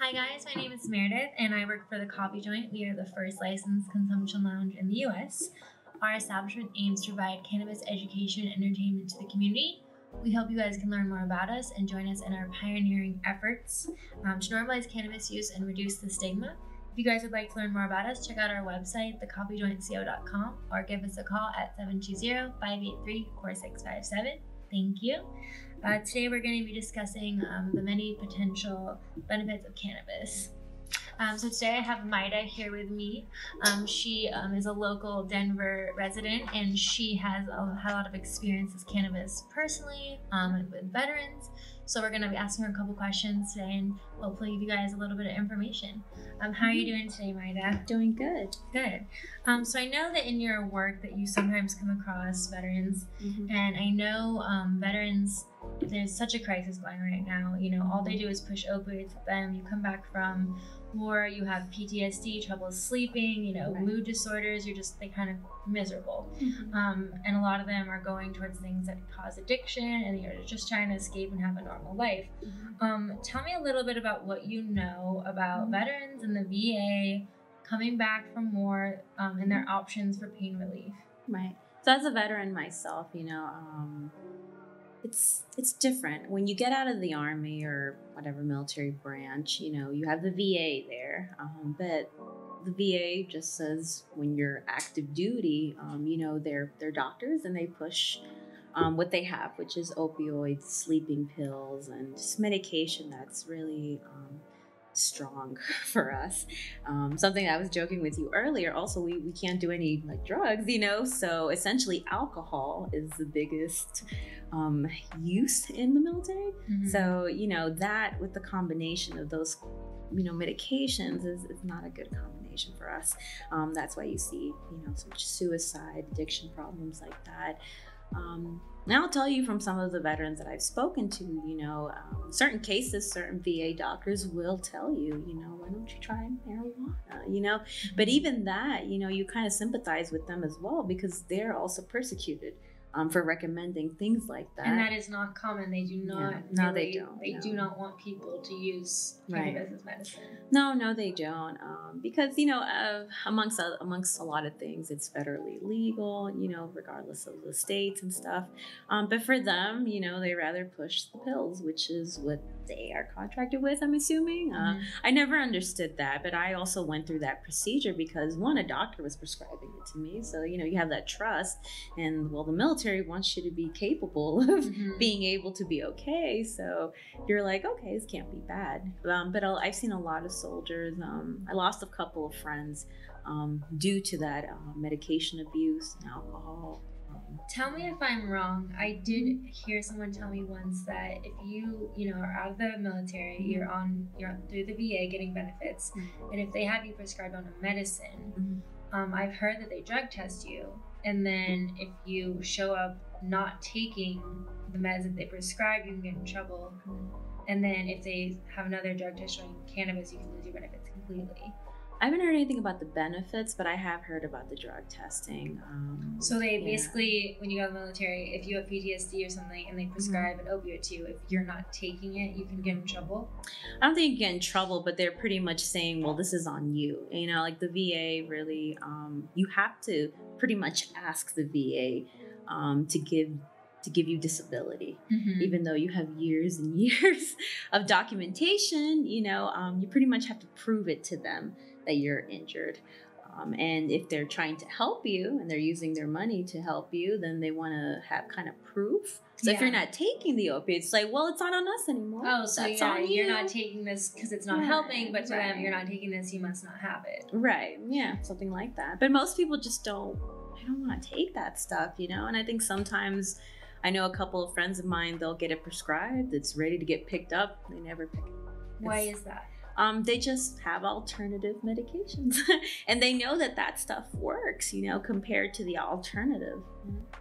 Hi guys, my name is Meredith and I work for the Coffee Joint. We are the first licensed consumption lounge in the US. Our establishment aims to provide cannabis education and entertainment to the community. We hope you guys can learn more about us and join us in our pioneering efforts to normalize cannabis use and reduce the stigma. If you guys would like to learn more about us, check out our website, thecoffeejointco.com, or give us a call at 720-583-4657. Thank you. Today we're going to be discussing the many potential benefits of cannabis. So today I have Maida here with me. She is a local Denver resident and she has had a lot of experience with cannabis personally and with veterans. So we're going to be asking her a couple questions today and hopefully give you guys a little bit of information. How are you doing today, Maida? Doing good. Good. So I know that in your work that you sometimes come across veterans, and I know veterans, there's such a crisis going on right now. You know, all they do is push opioids at them. You come back from war, you have PTSD, trouble sleeping, you know, mood disorders, they're kind of miserable. And a lot of them are going towards things that cause addiction and you're just trying to escape and have a normal life. Tell me a little bit about what you know about veterans and the VA coming back from war and their options for pain relief. Right. So as a veteran myself, you know, it's different. When you get out of the Army or whatever military branch, you know, you have the VA there, but the VA just says when you're active duty, you know, they're doctors and they push what they have, which is opioids, sleeping pills, and just medication that's really strong for us. Something I was joking with you earlier, also we can't do any like drugs, you know, so essentially alcohol is the biggest use in the military. So, you know, that with the combination of those, you know, medications is not a good combination for us. That's why you see, you know, so much suicide, addiction problems like that. Now I'll tell you from some of the veterans that I've spoken to, you know, certain cases, certain VA doctors will tell you, you know, why don't you try marijuana, you know, but even that, you know, you kind of sympathize with them as well because they're also persecuted for recommending things like that. And that is not common. They do not. Yeah. No, they don't. They do not want people to use cannabis as medicine. No, they don't. Because, you know, amongst a lot of things, it's federally legal, you know, regardless of the states and stuff. But for them, you know, they rather push the pills, which is what they are contracted with, I'm assuming. I never understood that, but I also went through that procedure because one, a doctor was prescribing it to me. So, you know, you have that trust and well, the military wants you to be capable of being able to be okay. So you're like, okay, this can't be bad. But I've seen a lot of soldiers. I lost a couple of friends due to that medication abuse and alcohol. Tell me if I'm wrong. I did hear someone tell me once that if you know, are out of the military, you're through the VA getting benefits, and if they have you prescribed on a medicine, I've heard that they drug test you, and then if you show up not taking the meds that they prescribe, you can get in trouble. And then if they have another drug test showing cannabis, you can lose your benefits completely. I haven't heard anything about the benefits, but I have heard about the drug testing. So they basically, when you go to the military, if you have PTSD or something and they prescribe an opioid to you, if you're not taking it, you can get in trouble? I don't think you get in trouble, but they're pretty much saying, well, this is on you. You know, like the VA really, you have to pretty much ask the VA to give you disability, even though you have years and years of documentation. You know, you pretty much have to prove it to them that you're injured. And if they're trying to help you and they're using their money to help you, then they want to have kind of proof. So if you're not taking the opiates, it's like, well, it's not on us anymore. Oh, so you're not taking this because it's not helping, but to them, you're not taking this, you must not have it. Right. Yeah, something like that. But most people just don't want to take that stuff, you know? And I think sometimes, I know a couple of friends of mine, they'll get it prescribed. It's ready to get picked up. They never pick it up. Why is that? They just have alternative medications and they know that stuff works, you know, compared to the alternative.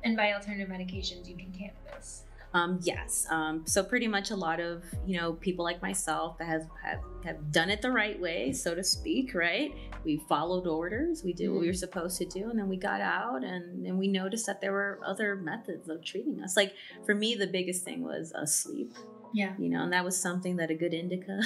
And by alternative medications, you mean cannabis? Yes. So pretty much a lot of, you know, people like myself that have done it the right way, so to speak, right? We followed orders, we did what we were supposed to do, and then we got out and we noticed that there were other methods of treating us. Like for me, the biggest thing was sleep. Yeah. You know, and that was something that a good indica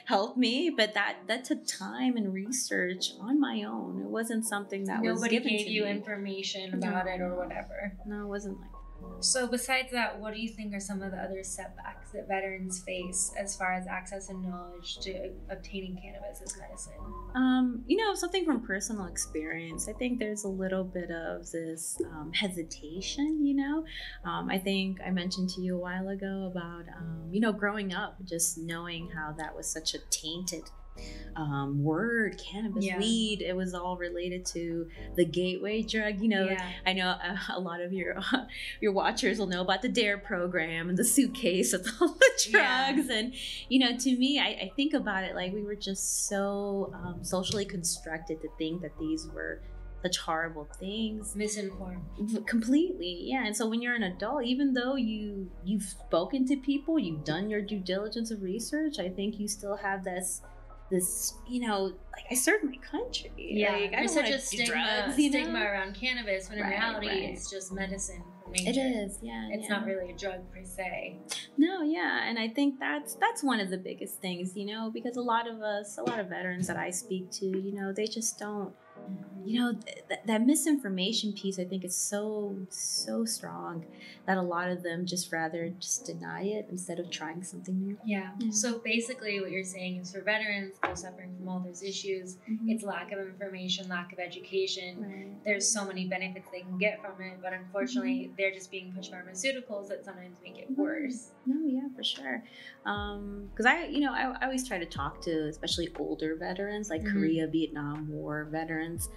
helped me, but that took time and research on my own. It wasn't something that was nobody given gave to you me. information about it or whatever. No, it wasn't like. So besides that, what do you think are some of the other setbacks that veterans face as far as access and knowledge to obtaining cannabis as medicine? You know, something from personal experience. I think there's a little bit of this hesitation, you know. I think I mentioned to you a while ago about, you know, growing up, just knowing how that was such a tainted word, cannabis, weed. It was all related to the gateway drug. You know, I know a lot of your watchers will know about the DARE program and the suitcase with all the drugs. And, you know, to me, I think about it like we were just so socially constructed to think that these were such horrible things. Misinformed. Completely, yeah. And so when you're an adult, even though you've spoken to people, you've done your due diligence of research, I think you still have this, you know, like, I serve my country. Yeah, like, there's such a stigma around cannabis, when in reality it's just medicine from nature. It is, yeah. It's not really a drug per se. No, yeah, and I think that's one of the biggest things, you know, because a lot of veterans that I speak to, you know, they just don't, you know, that misinformation piece, I think, is so strong that a lot of them just rather just deny it instead of trying something new. Yeah. So basically what you're saying is, for veterans, they're suffering from all those issues. It's lack of information, lack of education. Right. There's so many benefits they can get from it, but unfortunately they're just being pushed pharmaceuticals that sometimes make it worse. No, yeah, for sure. Because I always try to talk to especially older veterans, like Korea, Vietnam War veterans,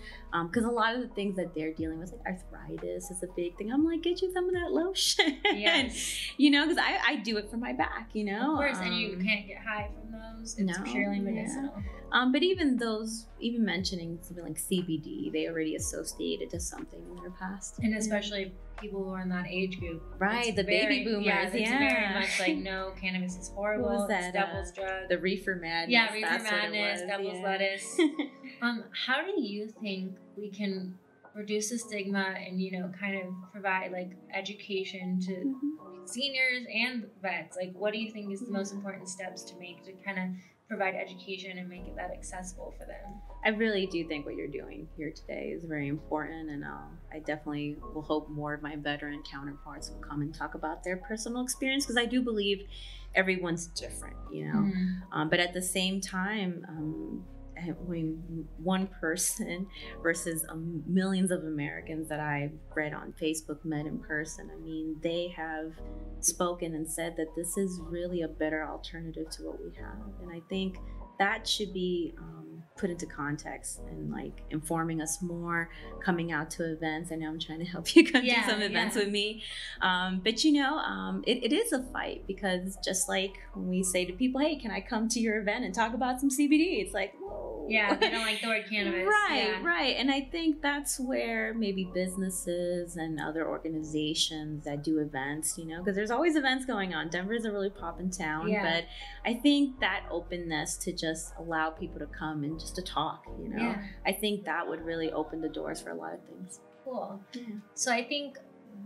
because a lot of the things that they're dealing with, like arthritis is a big thing. I'm like, get you some of that lotion. Yes. You know, because I do it for my back, you know. Of course, and you can't get high from those. It's purely medicinal. But even mentioning something like CBD, they already associate it to something in their past. And especially people who are in that age group. Right, the baby boomers. Yeah, it's very much like, no, cannabis is horrible. What was that? It's devil's drug. The reefer madness. Yeah, reefer madness, devil's lettuce. How do you think we can reduce the stigma and, you know, kind of provide like education to seniors and vets? Like, what do you think is the most important steps to make to kind of provide education and make it that accessible for them? I really do think what you're doing here today is very important, and I definitely will hope more of my veteran counterparts will come and talk about their personal experience, because I do believe everyone's different, you know. But at the same time, when one person versus millions of Americans that I've read on Facebook, met in person, I mean, they have spoken and said that this is really a better alternative to what we have. And I think that should be put into context and like informing us more, coming out to events. I know I'm trying to help you come to some events with me. But you know, it is a fight, because just like when we say to people, hey, can I come to your event and talk about some CBD? It's like, whoa. Yeah, they don't like the word cannabis. Right. And I think that's where maybe businesses and other organizations that do events, you know, because there's always events going on. Denver is a really poppin' town, but I think that openness to just allow people to come and just to talk, you know, I think that would really open the doors for a lot of things. Cool. Yeah. So I think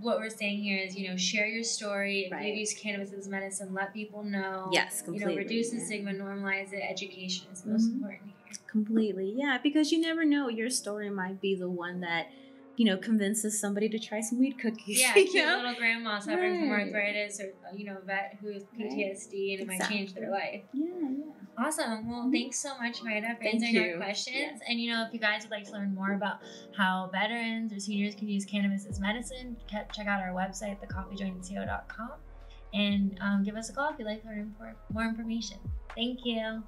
what we're saying here is, you know, share your story. If you use cannabis as medicine, let people know. Yes, completely. You know, reduce the stigma, normalize it. Education is the most important here. Completely, yeah, because you never know, your story might be the one that, you know, convinces somebody to try some weed cookies. Yeah, cute little grandma suffering from arthritis, or, you know, vet who has PTSD, and it might change their life. Yeah. Awesome. Well, thanks so much, Maida, for answering our questions. And, you know, if you guys would like to learn more about how veterans or seniors can use cannabis as medicine, check out our website, thecoffeejointco.com, and give us a call if you'd like to learn more information. Thank you.